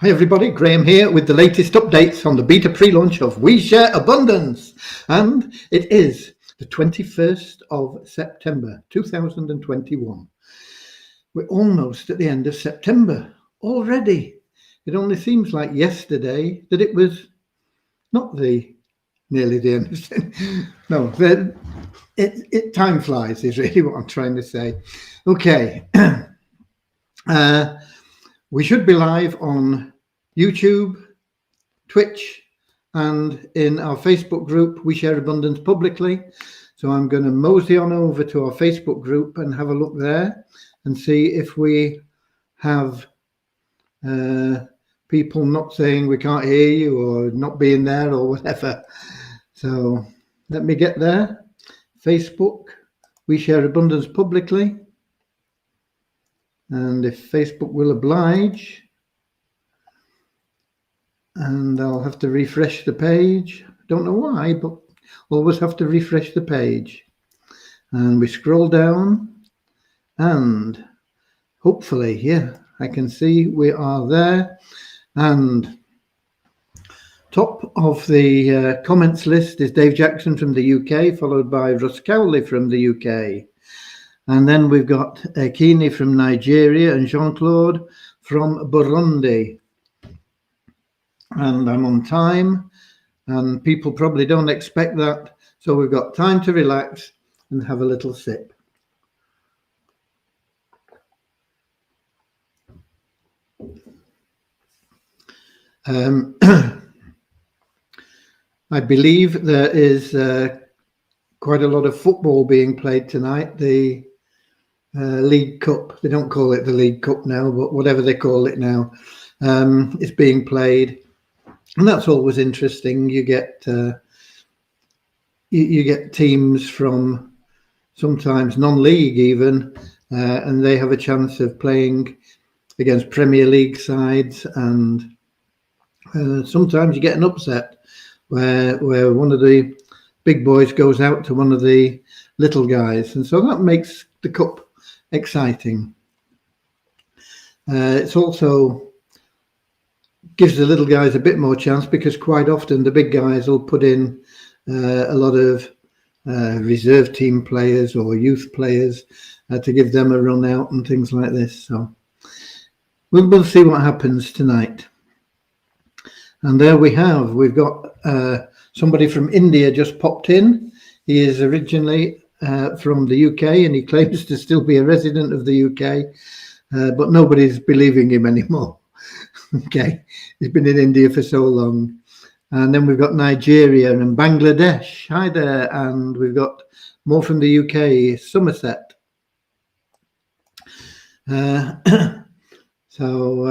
Hi everybody, Graham here with the latest updates on the beta pre-launch of We Share Abundance, and it is the 21st of September 2021. We're almost at the end of September already. It only seems like yesterday that it was not nearly the end of September. No, time flies is really what I'm trying to say. Okay, we should be live on YouTube, Twitch, and in our Facebook group, We Share Abundance Publicly. So I'm going to mosey on over to our Facebook group and have a look there and see if we have people not saying we can't hear you or not being there or whatever. So let me get there. Facebook, We Share Abundance Publicly. And if Facebook will oblige, and I'll have to refresh the page. Don't know why, but always have to refresh the page. And we scroll down, and hopefully, yeah, I can see we are there. And top of the comments list is Dave Jackson from the UK, followed by Russ Cowley from the UK. And then we've got Kini from Nigeria and Jean-Claude from Burundi. And I'm on time, and people probably don't expect that. So we've got time to relax and have a little sip. I believe there is quite a lot of football being played tonight. The League Cup, they don't call it the League Cup now, but whatever they call it now, is being played. And that's always interesting. You get you get teams from sometimes non-league even, and they have a chance of playing against Premier League sides. And sometimes you get an upset where one of the big boys goes out to one of the little guys, and so that makes the cup exciting. It's also gives the little guys a bit more chance, because quite often the big guys will put in a lot of reserve team players or youth players to give them a run out and things like this. So we'll see what happens tonight. And there we've got somebody from India just popped in. He is originally from the UK, and he claims to still be a resident of the UK, but nobody's believing him anymore. Okay, he's been in India for so long. And then we've got Nigeria and Bangladesh. Hi there. And we've got more from the UK, Somerset. So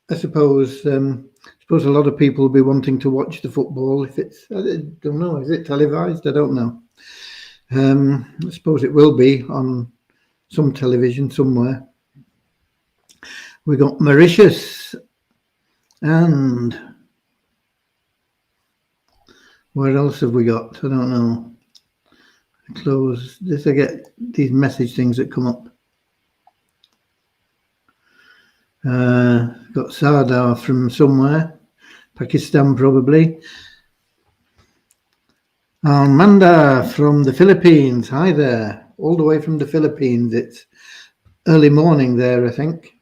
I suppose a lot of people will be wanting to watch the football. If it's, I don't know, is it televised? I don't know. I suppose it will be on some television somewhere. We got Mauritius, and where else have we got? I don't know. Close this. I get these message things that come up. Got Sardar from somewhere, Pakistan probably. Amanda from the Philippines. Hi there, all the way from the Philippines. It's early morning there, I think.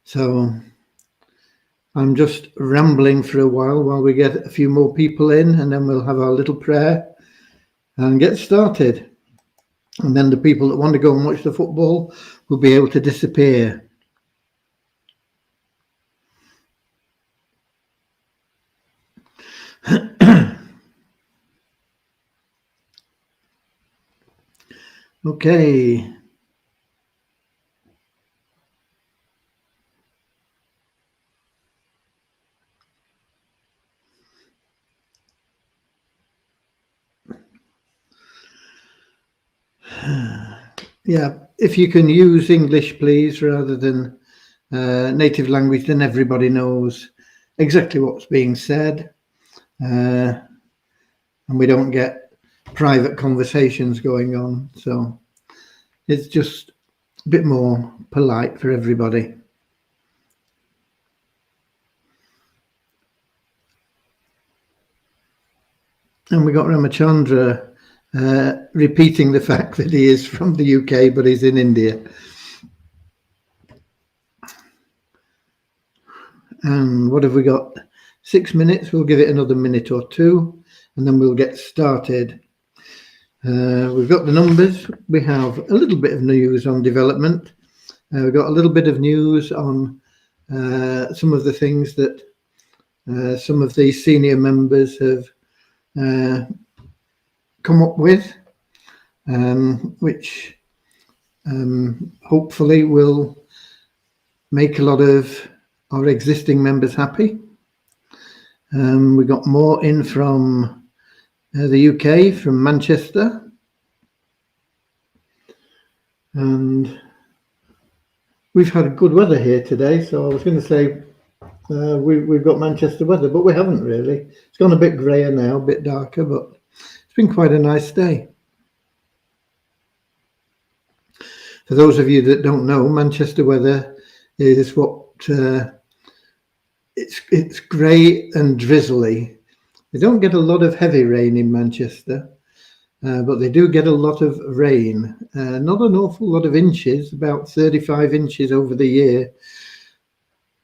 So I'm just rambling for a while we get a few more people in, and then we'll have our little prayer and get started. And then the people that want to go and watch the football will be able to disappear. Okay. Yeah, if you can use English, please, rather than native language, then everybody knows exactly what's being said. And we don't get private conversations going on. So it's just a bit more polite for everybody. And we got Ramachandra repeating the fact that he is from the UK, but he's in India. And what have we got? 6 minutes. We'll give it another minute or two, and then we'll get started. We've got the numbers. We have a little bit of news on development. We've got a little bit of news on some of the things that some of the senior members have come up with, which hopefully will make a lot of our existing members happy. We got more in from the UK, from Manchester, and we've had good weather here today. So I was going to say we've got Manchester weather, but we haven't really. It's gone a bit grayer now, a bit darker, but it's been quite a nice day. For those of you that don't know, Manchester weather is what it's grey and drizzly. They don't get a lot of heavy rain in Manchester, but they do get a lot of rain. Not an awful lot of inches, about 35 inches over the year,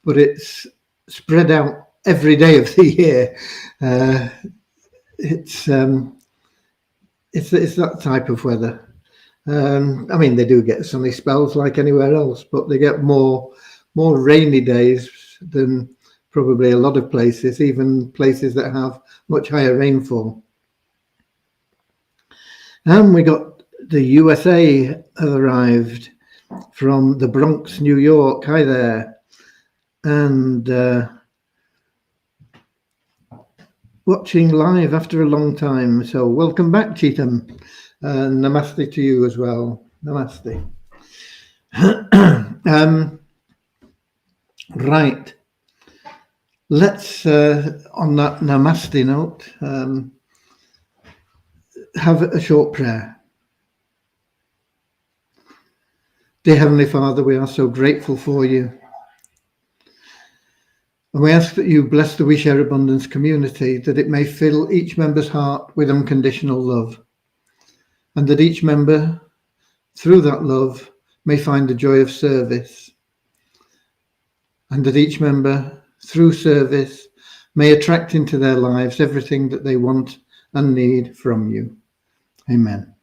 but it's spread out every day of the year. It's that type of weather. I mean, they do get sunny spells like anywhere else, but they get more rainy days than probably a lot of places, even places that have much higher rainfall. And we got the USA arrived from the Bronx, New York. Hi there. And watching live after a long time. So welcome back, Cheetham. Namaste to you as well. Namaste. Right. Let's, on that namaste note, have a short prayer. Dear Heavenly Father, we are so grateful for you. And we ask that you bless the We Share Abundance community, that it may fill each member's heart with unconditional love, and that each member, through that love, may find the joy of service, and that each member, through service, may attract into their lives everything that they want and need from you. Amen.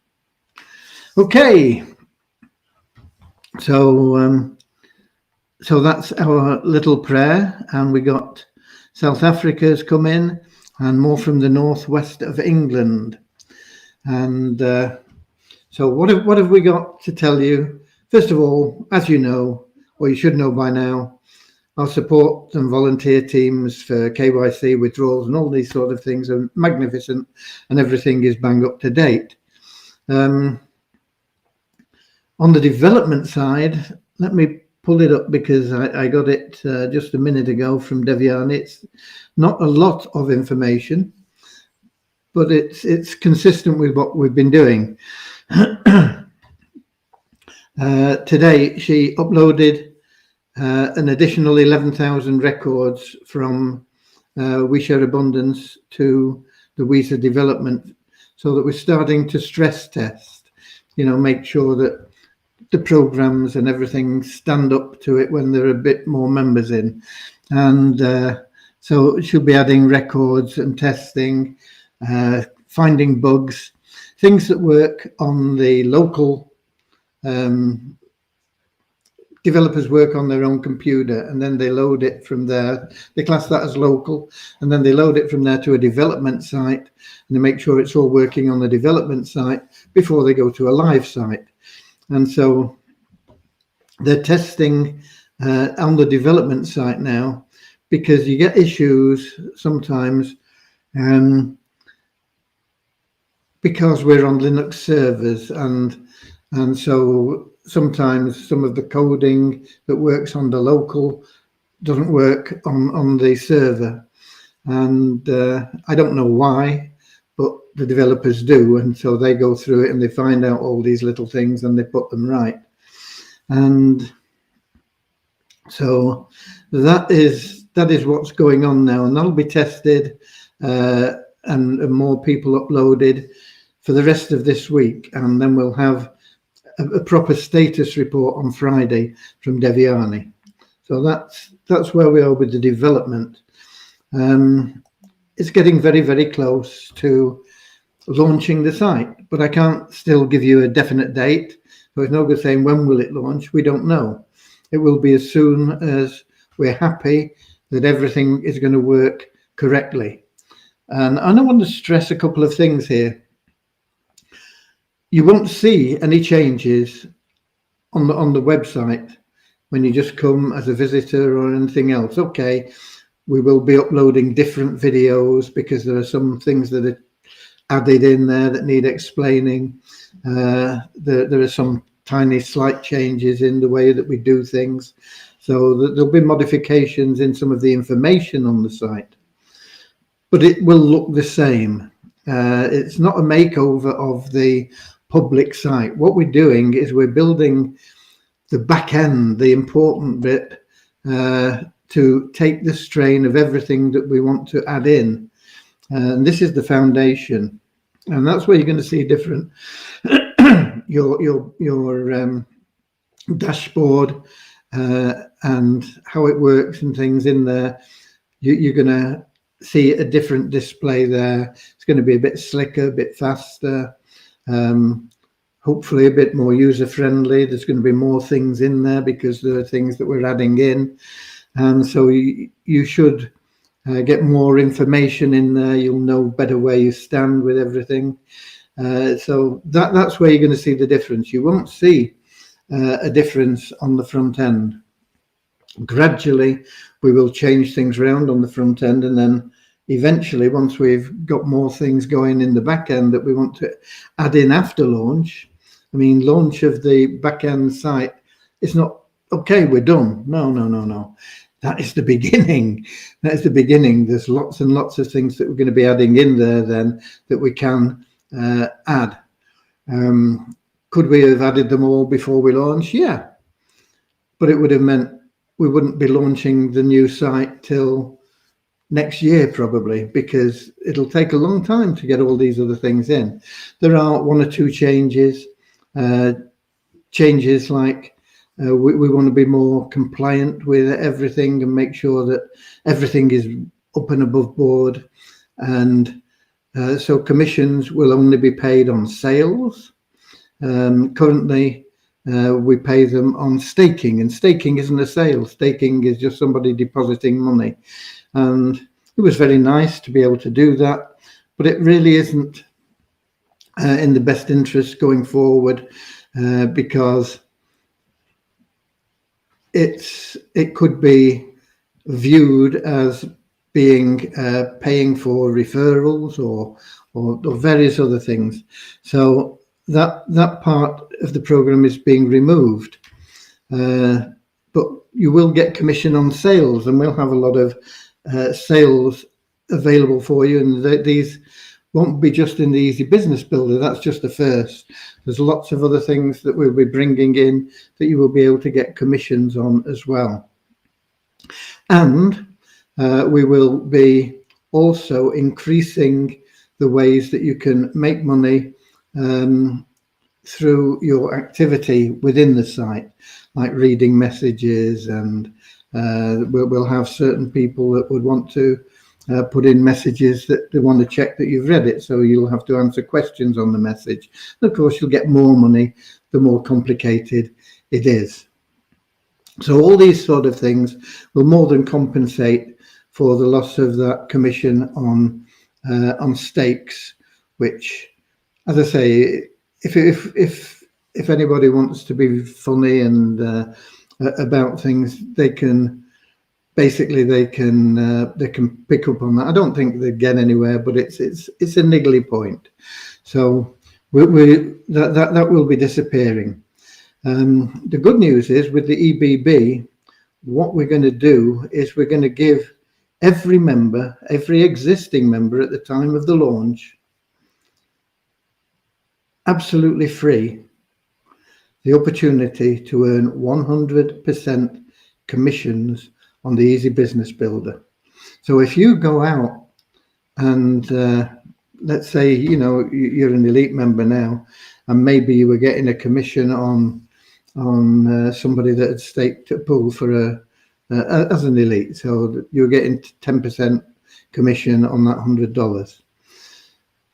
Okay. So that's our little prayer, and we got South Africa's come in, and more from the northwest of England. And so what have we got to tell you? First of all, as you know, or you should know by now, our support and volunteer teams for KYC withdrawals and all these sort of things are magnificent, and everything is bang up to date. On the development side, let me pull it up because I got it just a minute ago from Devyani. It's not a lot of information, but it's consistent with what we've been doing. Today, she uploaded an additional 11,000 records from We Share Abundance to the WISA development, so that we're starting to stress test, make sure that the programs and everything stand up to it when there are a bit more members in. And so she'll be adding records and testing, finding bugs, things that work on the local developers work on their own computer, and then they load it from there. They class that as local, and then they load it from there to a development site, and they make sure it's all working on the development site before they go to a live site. And so they're testing on the development site now, because you get issues sometimes because we're on Linux servers, and so sometimes some of the coding that works on the local doesn't work on the server. And I don't know why, but the developers do. And so they go through it and they find out all these little things and they put them right. And so that is what's going on now. And that'll be tested and more people uploaded for the rest of this week, and then we'll have a proper status report on Friday from Devyani. So that's where we are with the development. It's getting very, very close to launching the site, but I can't still give you a definite date. So it's no good saying when will it launch. We don't know. It will be as soon as we're happy that everything is going to work correctly. And I want to stress a couple of things here. You won't see any changes on the website when you just come as a visitor or anything else. Okay, we will be uploading different videos because there are some things that are added in there that need explaining. There are some tiny slight changes in the way that we do things, so that there'll be modifications in some of the information on the site, but it will look the same. It's not a makeover of the public site. What we're doing is we're building the back end, the important bit, to take the strain of everything that we want to add in. And this is the foundation, and that's where you're going to see different your dashboard and how it works and things in there. You're going to see a different display there. It's going to be a bit slicker, a bit faster, hopefully a bit more user friendly. There's going to be more things in there because there are things that we're adding in, and so you should get more information in there. You'll know better where you stand with everything. So that's where you're going to see the difference. You won't see a difference on the front end. Gradually, we will change things around on the front end, and then eventually, once we've got more things going in the back end that we want to add in after launch. I mean, launch of the back end site, it's not, okay, we're done. No. That is the beginning. That is the beginning. There's lots and lots of things that we're going to be adding in there then that we can add. Could we have added them all before we launch? Yeah. But it would have meant we wouldn't be launching the new site till next year probably, because it'll take a long time to get all these other things in. There are one or two changes like we want to be more compliant with everything and make sure that everything is up and above board. And so commissions will only be paid on sales. Currently, we pay them on staking, and staking isn't a sale. Staking is just somebody depositing money. And it was very nice to be able to do that, but it really isn't in the best interest going forward, because it could be viewed as being paying for referrals or various other things. So that part of the program is being removed, but you will get commission on sales, and we'll have a lot of sales available for you, and these won't be just in the Easy Business Builder. That's just the first. There's lots of other things that we'll be bringing in that you will be able to get commissions on as well. And we will be also increasing the ways that you can make money through your activity within the site, like reading messages, and we'll have certain people that would want to put in messages that they want to check that you've read it, so you'll have to answer questions on the message. And of course, you'll get more money the more complicated it is. So all these sort of things will more than compensate for the loss of that commission on stakes, which, as I say, if anybody wants to be funny and about things, they can pick up on that. I don't think they get anywhere, but it's a niggly point. So that will be disappearing. The good news is, with the EBB, what we're going to do is we're going to give every member, every existing member at the time of the launch, absolutely free, the opportunity to earn 100% commissions on the Easy Business Builder. So if you go out and let's say, you're an elite member now, and maybe you were getting a commission on somebody that had staked a pool for as an elite, so you're getting 10% commission on that $100.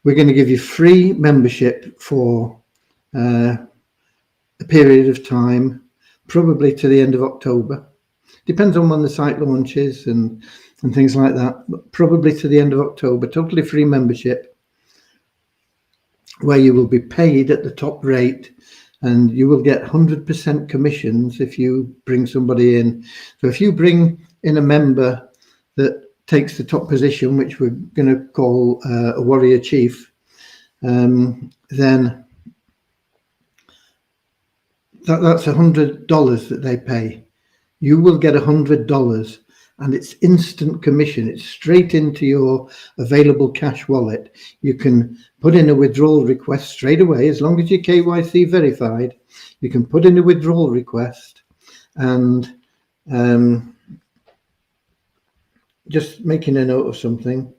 We're going to give you free membership for a period of time, probably to the end of October. Depends on when the site launches and things like that, but probably to the end of October. Totally free membership, where you will be paid at the top rate, and you will get 100% commissions if you bring somebody in. So if you bring in a member that takes the top position, which we're going to call a warrior chief, then that's $100 that they pay. You will get $100, and it's instant commission. It's straight into your available cash wallet. You can put in a withdrawal request straight away, as long as you're KYC verified. You can put in a withdrawal request, and just making a note of something.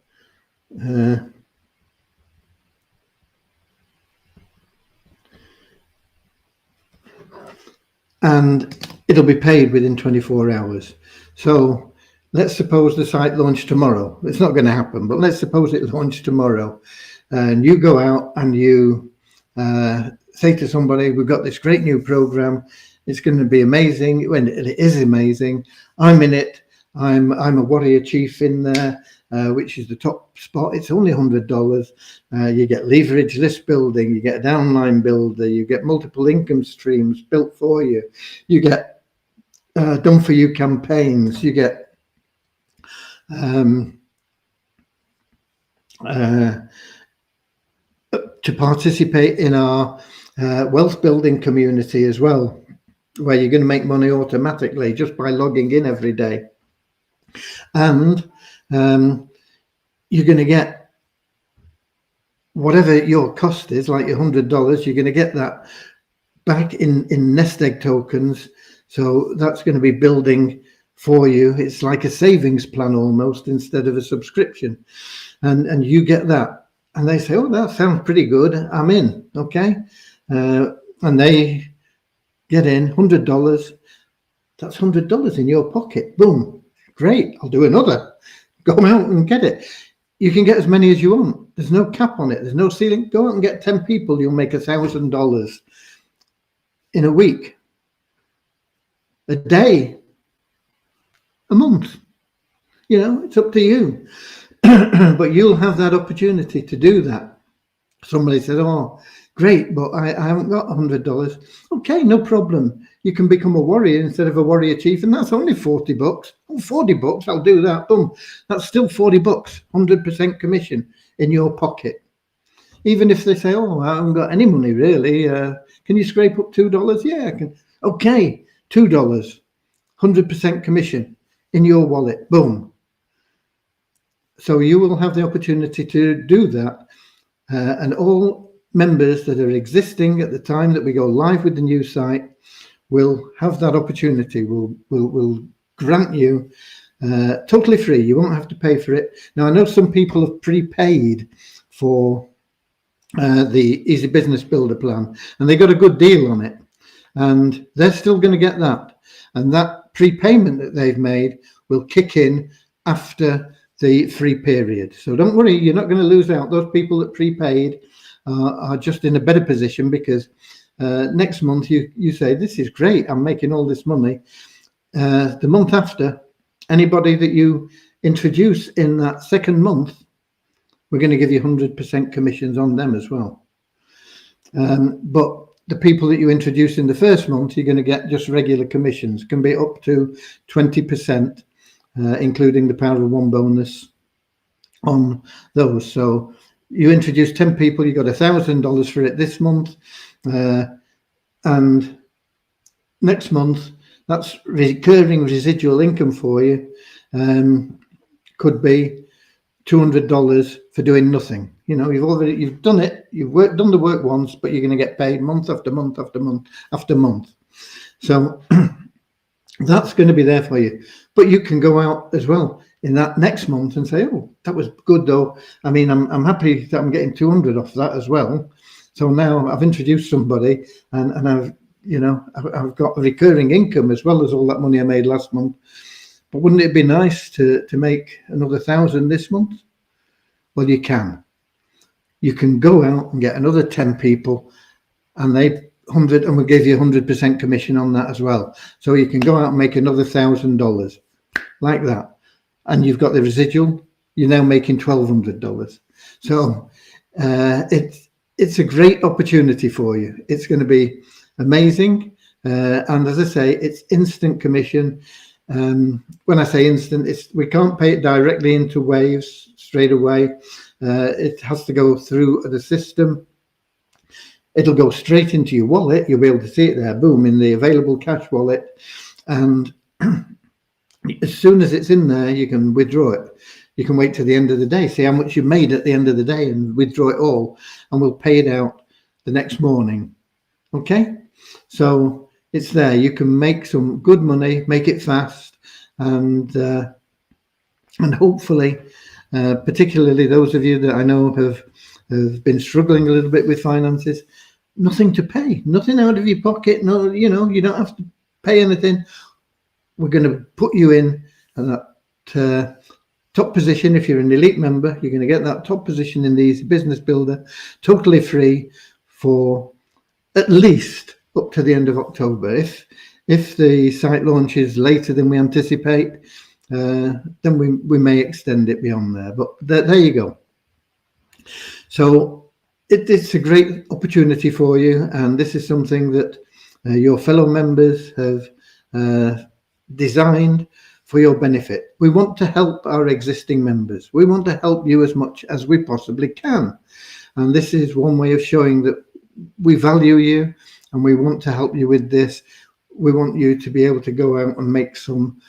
And it'll be paid within 24 hours. So let's suppose the site launched tomorrow. It's not going to happen, but let's suppose it launched tomorrow, and you go out and you say to somebody, we've got this great new program. It's going to be amazing. When it is amazing, I'm in it. I'm a warrior chief in there, which is the top spot. It's only $100. You get leverage list building, you get a downline builder, you get multiple income streams built for you, you get done for you campaigns, you get to participate in our wealth building community as well, where you're going to make money automatically just by logging in every day. And you're going to get whatever your cost is, like your $100, you're going to get that back in nest egg tokens. So that's going to be building for you. It's like a savings plan almost, instead of a subscription. And you get that. And they say, oh, that sounds pretty good. I'm in. Okay. And they get in $100. That's $100 in your pocket. Boom. Great. I'll do another. Go out and get it. You can get as many as you want. There's no cap on it. There's no ceiling. Go out and get 10 people. You'll make $1,000 in a week, a day, a month. It's up to you. But you'll have that opportunity to do that. Somebody said, oh, great, but I haven't got $100. Okay, no problem. You can become a warrior instead of a warrior chief, and that's only $40. Oh, $40, I'll do that. Boom. That's still $40, 100% commission in your pocket. Even if they say, oh, I haven't got any money really. Can you scrape up $2? Yeah, I can. Okay, $2, 100% commission in your wallet. Boom. So you will have the opportunity to do that. And all members that are existing at the time that we go live with the new site will have that opportunity. We'll grant you totally free. You won't have to pay for it. Now, I know some people have prepaid for the Easy Business Builder plan, and they got a good deal on it, and they're still going to get that. And that prepayment that they've made will kick in after the free period. So don't worry, you're not going to lose out. Those people that prepaid are just in a better position, because next month you say, this is great, I'm making all this money. The month after, anybody that you introduce in that second month, we're going to give you 100% commissions on them as well. But the people that you introduce in the first month, you're going to get just regular commissions, can be up to 20%, including the Power of One bonus on those. So you introduce 10 people, you got $1,000 for it this month, and next month, that's recurring residual income for you. Could be $200 for doing nothing. You've done it, you've done the work once, but you're going to get paid month after month after month after month. So that's going to be there for you. But you can go out as well. in that next month and say, oh, that was good though. I mean, I'm happy that I'm getting 200 off that as well. So now I've introduced somebody, and I've got a recurring income as well as all that money I made last month. But wouldn't it be nice to make another 1,000 this month? Well, you can. You can go out and get another 10 people, and we'll give you 100% commission on that as well. So you can go out and make another $1,000 like that. And you've got the residual, you're now making $1,200. So it's a great opportunity for you. It's going to be amazing. And as I say, it's instant commission. When I say instant, we can't pay it directly into Waves straight away. It has to go through the system. It'll go straight into your wallet. You'll be able to see it there, boom, in the available cash wallet. And as soon as it's in there, you can withdraw it. You can wait till the end of the day, see how much you made at the end of the day, and withdraw it all, and we'll pay it out the next morning. Okay? So it's there. You can make some good money, make it fast, and hopefully, particularly those of you that I know have been struggling a little bit with finances, nothing to pay, nothing out of your pocket. No, you don't have to pay anything. We're going to put you in that top position. If you're an elite member, you're going to get that top position in the Easy Business Builder, totally free for at least up to the end of October. If the site launches later than we anticipate, then we may extend it beyond there. But there you go. So it's a great opportunity for you, and this is something that your fellow members have designed for your benefit. We want to help our existing members. We want to help you as much as we possibly can. And this is one way of showing that we value you and we want to help you with this. We want you to be able to go out and make some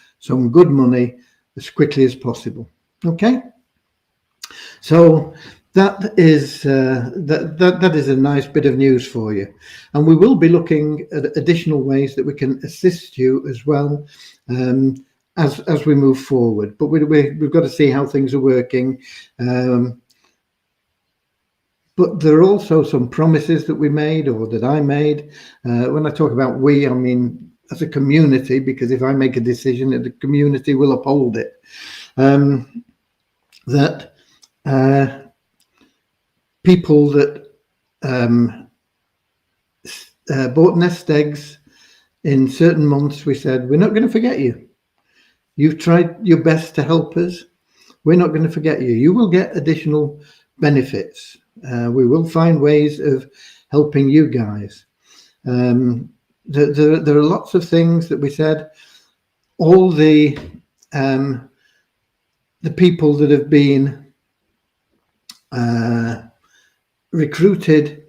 good money as quickly as possible. Okay? So that is a nice bit of news for you. And we will be looking at additional ways that we can assist you as well, as we move forward. But we've got to see how things are working. But there are also some promises that we made, or that I made. When I talk about we, I mean as a community, because if I make a decision, the community will uphold it. People that bought nest eggs in certain months, we said, we're not going to forget you. You've tried your best to help us. We're not going to forget you. You will get additional benefits. We will find ways of helping you guys. There are lots of things that we said. All the people that have been recruited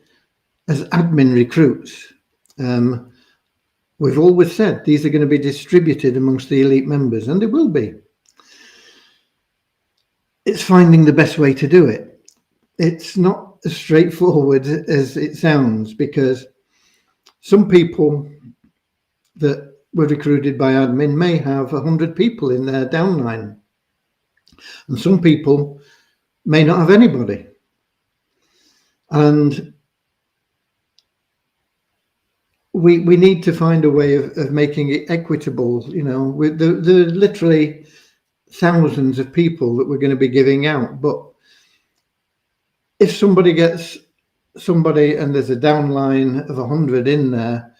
as admin recruits, we've always said these are going to be distributed amongst the elite members, and they will be. It's finding the best way to do it. It's not as straightforward as it sounds, because some people that were recruited by admin may have 100 people in their downline, and some people may not have anybody. And we need to find a way of making it equitable. There are literally thousands of people that we're going to be giving out, but if somebody gets somebody and there's a downline of 100 in there,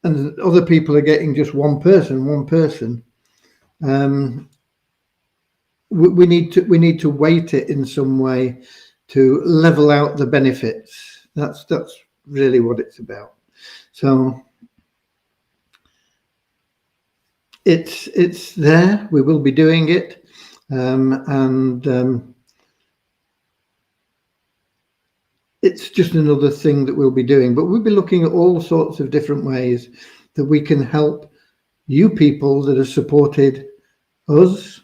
and other people are getting just one person, we need to weight it in some way to level out the benefits. That's really what it's about. So it's there. We will be doing it, and it's just another thing that we'll be doing. But we'll be looking at all sorts of different ways that we can help you people that have supported us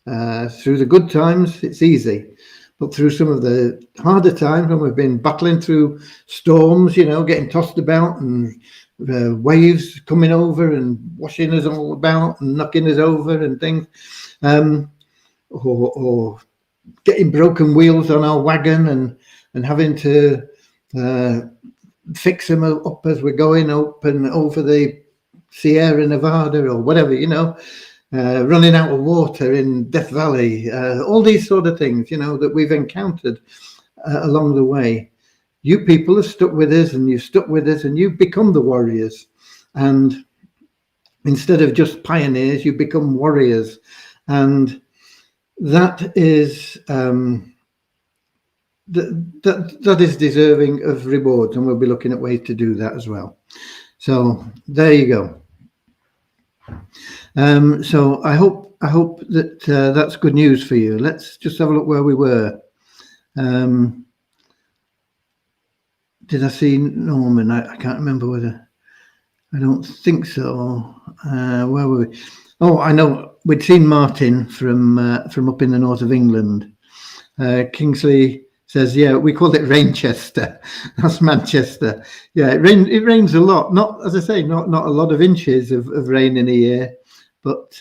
through the good times. It's easy, but through some of the harder times when we've been battling through storms, getting tossed about and waves coming over and washing us all about and knocking us over and things, or getting broken wheels on our wagon and having to fix them up as we're going up and over the Sierra Nevada or whatever, running out of water in Death Valley, all these sort of things, that we've encountered along the way. You people have stuck with us, and you've stuck with us, and you've become the warriors. And instead of just pioneers, you become warriors. And that is that is deserving of rewards, and we'll be looking at ways to do that as well. So there you go. So I hope that that's good news for you. Let's just have a look where we were. Did I see Norman? I can't remember whether. I don't think so. Where were we? Oh, I know. We'd seen Martin from up in the north of England. Kingsley says, yeah, we called it Rainchester. That's Manchester. Yeah, it rains a lot. Not, as I say, not a lot of inches of rain in a year, but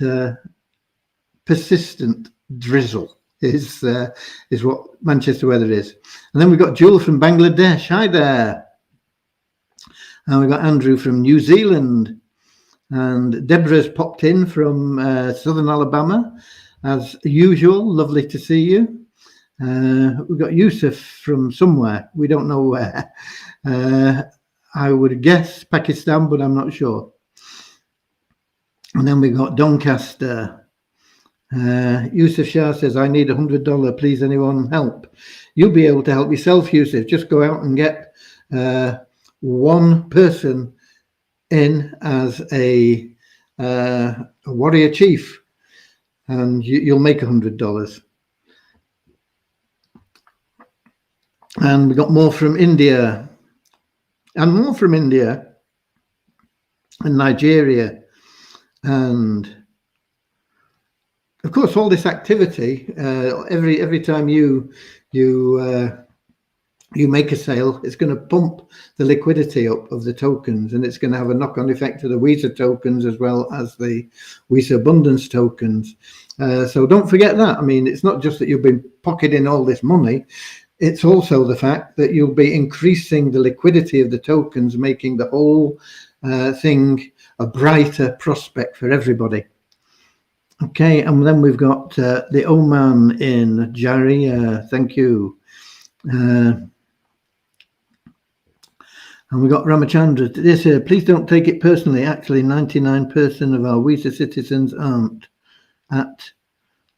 persistent drizzle is what Manchester weather is. And then we've got Jewel from Bangladesh. Hi there. And we've got Andrew from New Zealand. And Deborah's popped in from southern Alabama, as usual. Lovely to see you. We've got Yusuf from somewhere. We don't know where. I would guess Pakistan, but I'm not sure. And then we've got Doncaster. Yusuf Shah says, I need $100. Please, anyone help? You'll be able to help yourself, Yusuf. Just go out and get one person in as a warrior chief, and you'll make $100. And we got more from India, and more from India and Nigeria, and of course all this activity. Every time you make a sale, it's going to pump the liquidity up of the tokens, and it's going to have a knock-on effect to the Visa tokens as well as the Visa Abundance tokens. So don't forget that. I mean, it's not just that you've been pocketing all this money. It's also the fact that you'll be increasing the liquidity of the tokens, making the whole thing a brighter prospect for everybody. Okay, and then we've got the Oman in Jari. Thank you. And we got Ramachandra. This here, please don't take it personally. Actually, 99% of our Visa citizens aren't at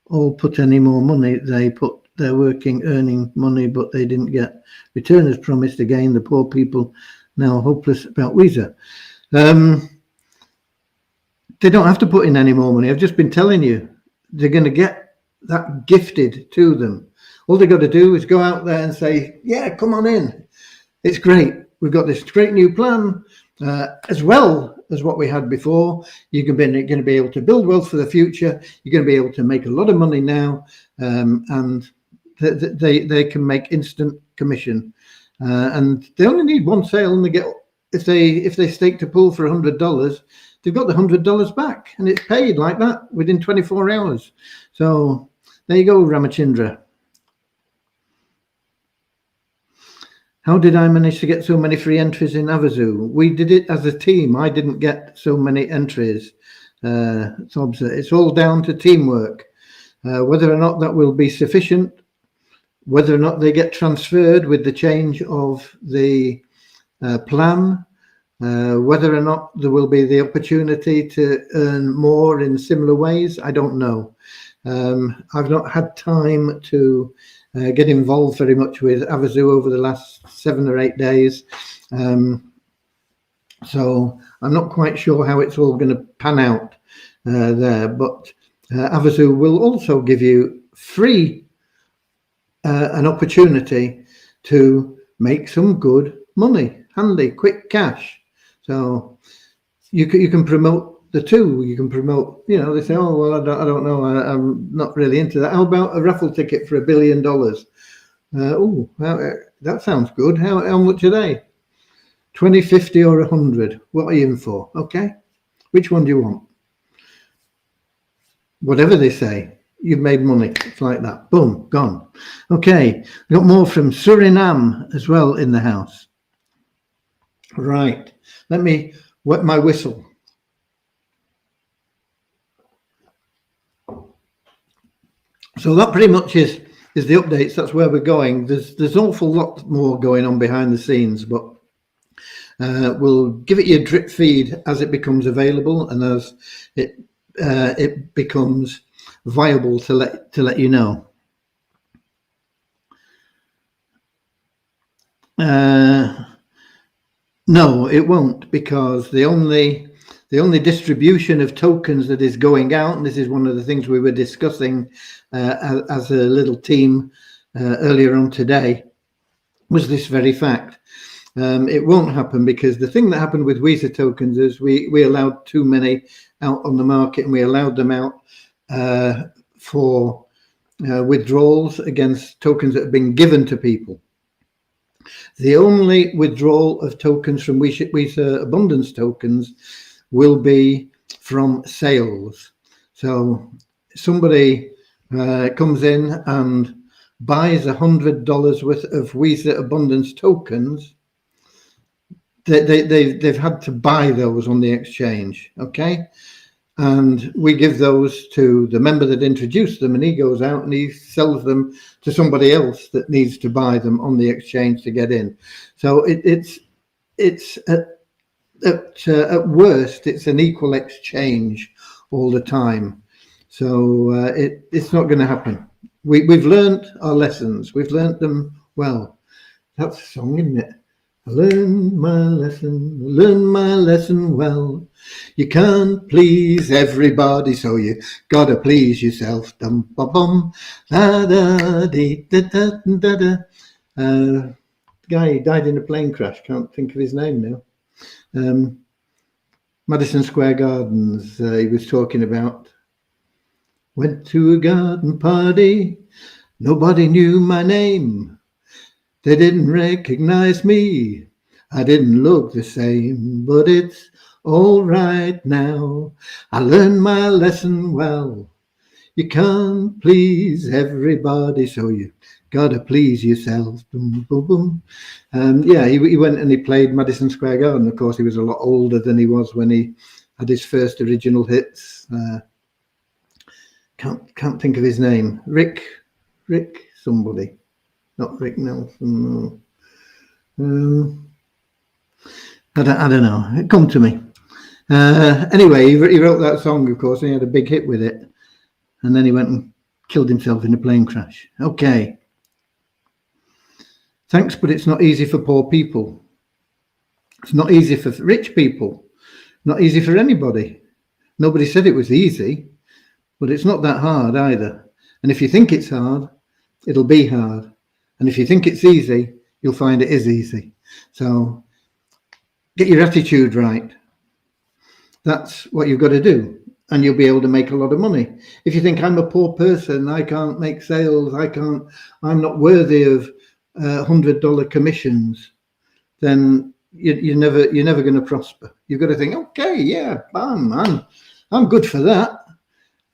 all put any more money. They put their working, earning money, but they didn't get return as promised. Again, the poor people now hopeless about Visa. They don't have to put in any more money. I've just been telling you, they're going to get that gifted to them. All they've got to do is go out there and say, yeah, come on in. It's great. We've got this great new plan, as well as what we had before. You're going to be able to build wealth for the future. You're going to be able to make a lot of money now, and they can make instant commission. And they only need one sale, and they get, if they stake to pull for $100, they've got the $100 back, and it's paid like that within 24 hours. So there you go, Ramachandra. How did I manage to get so many free entries in Avazu? We did it as a team. I didn't get so many entries. It's all down to teamwork. Whether or not that will be sufficient, whether or not they get transferred with the change of the plan, whether or not there will be the opportunity to earn more in similar ways, I don't know. I've not had time to get involved very much with Avazu over the last 7 or 8 days. So I'm not quite sure how it's all going to pan out there. But Avazu will also give you free an opportunity to make some good money, handy, quick cash. So you can promote the two. You can promote, they say, oh, well, I don't know. I'm not really into that. How about a raffle ticket for $1 billion? Oh, that sounds good. How much are they? 20, 50 or 100. What are you in for? Okay. Which one do you want? Whatever they say, you've made money. It's like that. Boom, gone. Okay. We got more from Suriname as well in the house. Right. Let me wet my whistle. So that pretty much is the updates. That's where we're going. There's an awful lot more going on behind the scenes, but we'll give it your drip feed as it becomes available and as it becomes viable to let you know. No, it won't, because the only distribution of tokens that is going out, and this is one of the things we were discussing as a little team earlier on today, was this very fact. It won't happen because the thing that happened with Weezer tokens is we allowed too many out on the market, and we allowed them out for withdrawals against tokens that have been given to people. The only withdrawal of tokens from Weezer Abundance tokens will be from sales. So somebody comes in and buys $100 worth of Weezer Abundance tokens. They've had to buy those on the exchange, okay? And we give those to the member that introduced them, and he goes out and he sells them to somebody else that needs to buy them on the exchange to get in. So it's at worst, it's an equal exchange all the time. So it's not going to happen. We've learned our lessons. We've learned them well. That's a song, isn't it? I learned my lesson well. You can't please everybody, so you gotta please yourself. Dum bum bum, da da dee da da da da. Guy died in a plane crash. Can't think of his name now. Madison Square Gardens. He was talking about. Went to a garden party. Nobody knew my name. They didn't recognize me. I didn't look the same, but it's all right now. I learned my lesson well. You can't please everybody, so you gotta please yourself. Boom, boom, boom. Yeah, he went and he played Madison Square Garden. Of course, he was a lot older than he was when he had his first original hits. Can't think of his name. Rick somebody. Not Rick Nelson. No. I don't know. It come to me. Anyway, he wrote that song, of course, and he had a big hit with it. And then he went and killed himself in a plane crash. Okay. Thanks, but it's not easy for poor people. It's not easy for rich people. Not easy for anybody. Nobody said it was easy, but it's not that hard either. And if you think it's hard, it'll be hard. And if you think it's easy, you'll find it is easy. So get your attitude right. That's what you've got to do. And you'll be able to make a lot of money. If you think I'm a poor person, I can't make sales, I'm not worthy of $100 commissions, then you're never going to prosper. You've got to think, okay, yeah, I'm good for that.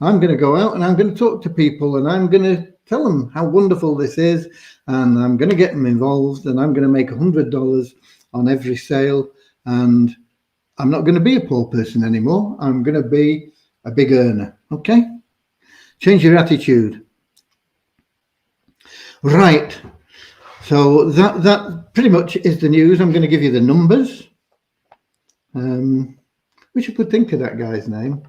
I'm going to go out and I'm going to talk to people and I'm going to tell them how wonderful this is, and I'm going to get them involved, and I'm going to make $100 on every sale, and I'm not going to be a poor person anymore. I'm going to be a big earner. Okay? Change your attitude. Right. So that pretty much is the news. I'm going to give you the numbers. Wish I could think of that guy's name.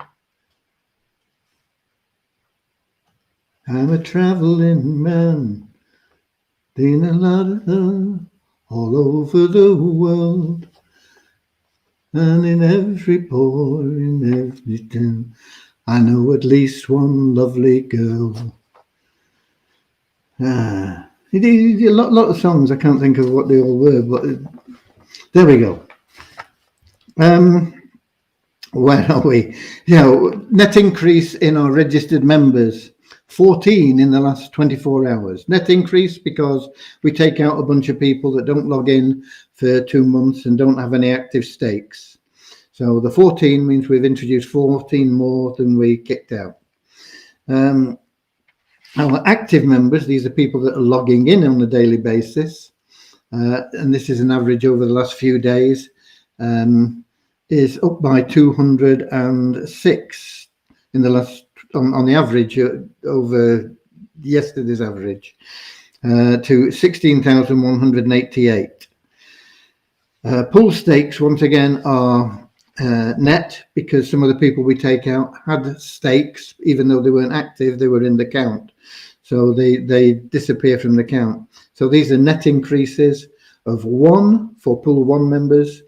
I'm a traveling man, been a lot of all over the world, and in every port, in every town, I know at least one lovely girl. He did a lot of songs. I can't think of what they all were, but there we go. Where are we? Net increase in our registered members. 14 in the last 24 hours. Net increase because we take out a bunch of people that don't log in for 2 months and don't have any active stakes. So the 14 means we've introduced 14 more than we kicked out. Our active members, these are people that are logging in on a daily basis, and this is an average over the last few days, is up by 206 in the last, on the average over yesterday's average, to 16,188. Pool stakes, once again, are net because some of the people we take out had stakes, even though they weren't active, they were in the count. So they disappear from the count. So these are net increases of 1 for Pool 1 members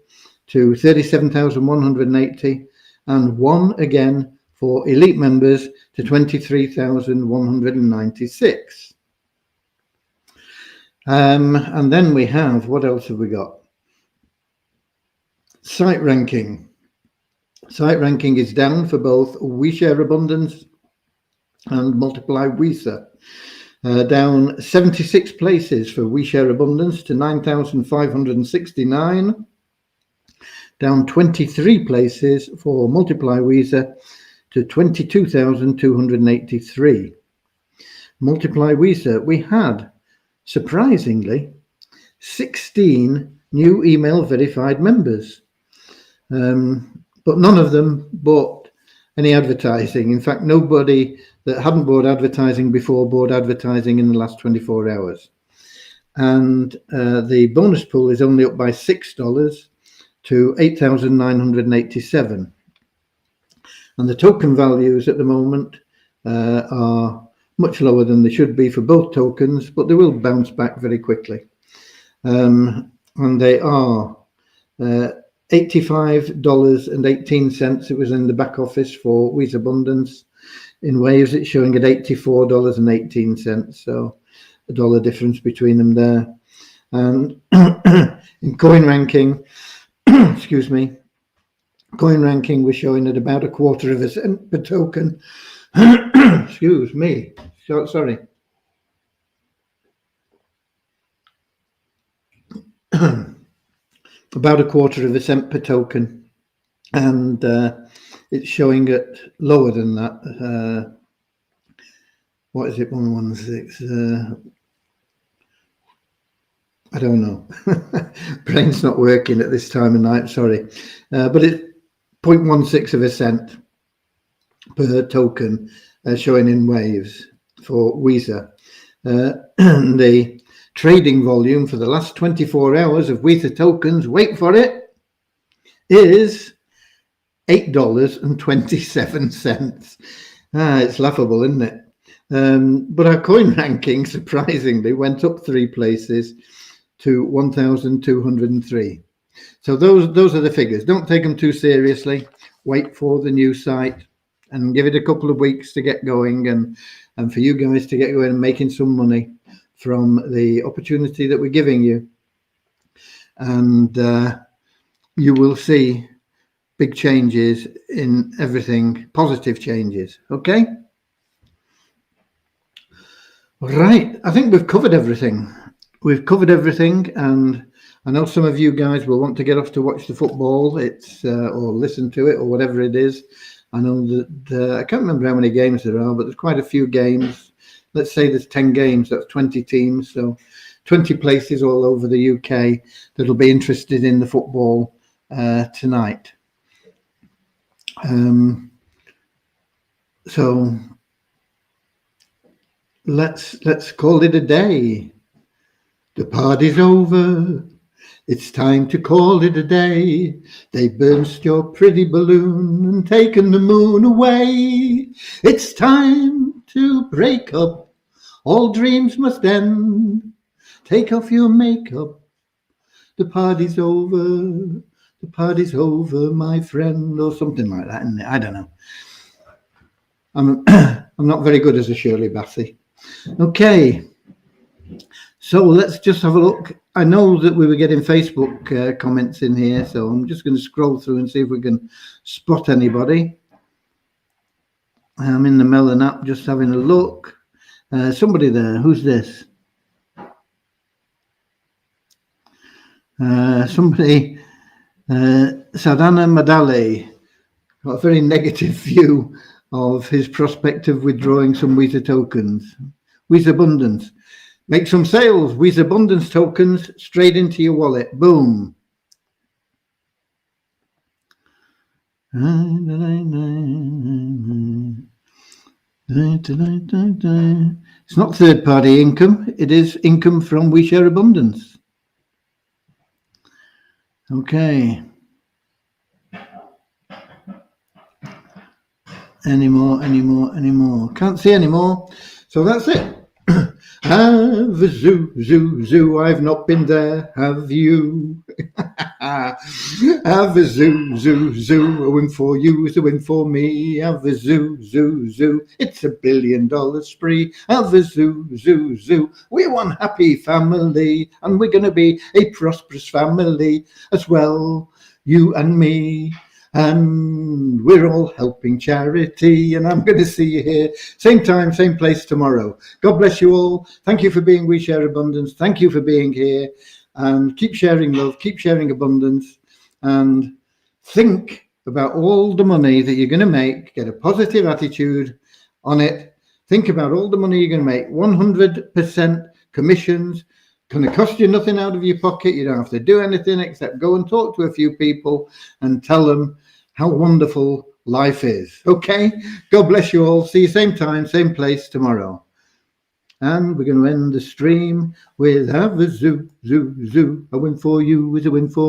to 37,180 and 1 again for Elite members to 23,196. And then we have, what else have we got? Site ranking. Site ranking is down for both We Share Abundance and Multiply WISA. Down 76 places for We Share Abundance to 9,569. Down 23 places for Multiply WISA to 22,283. Multiply WISA, we had, surprisingly, 16 new email verified members. But none of them bought any advertising. In fact, nobody that hadn't bought advertising before bought advertising in the last 24 hours. And the bonus pool is only up by $6 to 8,987. And the token values at the moment are much lower than they should be for both tokens, but they will bounce back very quickly. And they are $85.18. It was in the back office for Wheat Abundance. In Waves, it's showing at $84.18. So $1 difference between them there. And in coin ranking, excuse me, coin ranking was showing at about 1/4 cent per token. Excuse me. Sorry. About 1/4 cent per token, and it's showing at lower than that. What is it? 116. I don't know. Brain's not working at this time of night. Sorry, but it's 0.16 cent per token, showing in Waves for WISA. The trading volume for the last 24 hours of WISA tokens, wait for it, is $8.27. It's laughable, isn't it? But our coin ranking, surprisingly, went up 3 places to 1,203. So those are the figures. Don't take them too seriously. Wait for the new site and give it a couple of weeks to get going and for you guys to get going and making some money from the opportunity that we're giving you. And you will see big changes in everything, positive changes. Okay? Right. I think we've covered everything. We've covered everything, and I know some of you guys will want to get off to watch the football, or listen to it, or whatever it is. I know that I can't remember how many games there are, but there's quite a few games. Let's say there's 10 games, that's 20 teams, so 20 places all over the UK that'll be interested in the football tonight. So let's call it a day. The party's over. It's time to call it a day. They burst your pretty balloon and taken the moon away. It's time to break up. All dreams must end. Take off your makeup. The party's over. The party's over, my friend, or something like that. I don't know. I'm not very good as a Shirley Bassey. Okay. So let's just have a look. I know that we were getting Facebook comments in here, so I'm just going to scroll through and see if we can spot anybody. I'm in the Melon app just having a look. Somebody there. Who's this? Somebody, Sadhana Madale, got a very negative view of his prospect of withdrawing some Weezer tokens. Weezer Abundance. Make some sales. Weezer Abundance tokens straight into your wallet. Boom. It's not third-party income. It is income from We Share Abundance. Okay. Any more? Can't see any more. So that's it. Have a zoo. I've not been there. Have you? Have a zoo. A win for you is a win for me. Have a zoo. It's $1 billion spree. Have a zoo. We're one happy family, and we're going to be a prosperous family as well. You and me. And we're all helping charity, and I'm going to see you here same time, same place tomorrow. God bless you all. Thank you for being We Share Abundance. Thank you for being here, and keep sharing love, keep sharing abundance, and think about all the money that you're going to make. Get a positive attitude on it. Think about all the money you're going to make. 100% commissions. Going to cost you nothing out of your pocket. You don't have to do anything except go and talk to a few people and tell them how wonderful life is. Okay? God bless you all. See you same time, same place tomorrow. And we're going to end the stream with have a zoo. A win for you is a win for